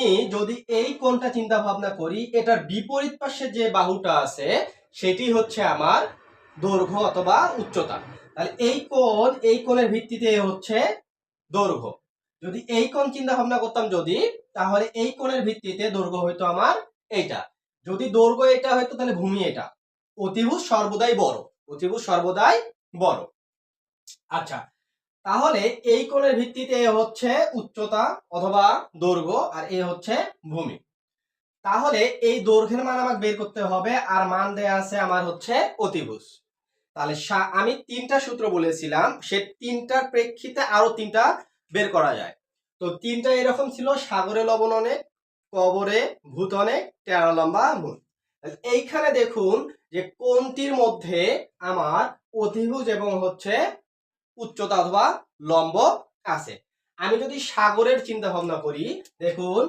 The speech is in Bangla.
আমি যদি এই কোণটা চিন্তা ভাবনা করি, এটার বিপরীত পাশে যে বাহুটা আছে সেটি হচ্ছে আমার দৈর্ঘ্য অথবা উচ্চতা। তাহলে এই কোণের ভিত্তিতে হচ্ছে দৈর্ঘ্য। যদি এই কোণ চিন্তা ভাবনা করতাম যদি, তাহলে এই কোণের ভিত্তিতে দৈর্ঘ্য হইতো আমার এইটা। যদি দৈর্ঘ্য এটা হইতো তাহলে ভূমি এটা। অতিভুজ সর্বদাই বড়, অতিভুজ সর্বদাই বড়। আচ্ছা, তাহলে এই কোণের ভিত্তিতে হচ্ছে উচ্চতা অথবা দৈর্ঘ্য, আর এ হচ্ছে ভূমি। তাহলে এই দৈর্ঘ্যের মান আমাকে বের করতে হবে, আর মান দেয়া আছে আমার হচ্ছে অতিভুজ। তাহলে আমি তিনটা সূত্র বলেছিলাম, সে তিনটার প্রেক্ষিতে আরো তিনটা বের করা যায়। তো তিনটা এরকম ছিল: সাগরে লবণ অনেক, কবরে ভূত অনেক, টেরা লম্বা মূল। এইখানে দেখুন যে কোনটির মধ্যে আমার অতিভুজ এবং হচ্ছে উচ্চতা অথবা লম্ব আছে। আমি যদি সাগরের চিন্তা ভাবনা করি, দেখুন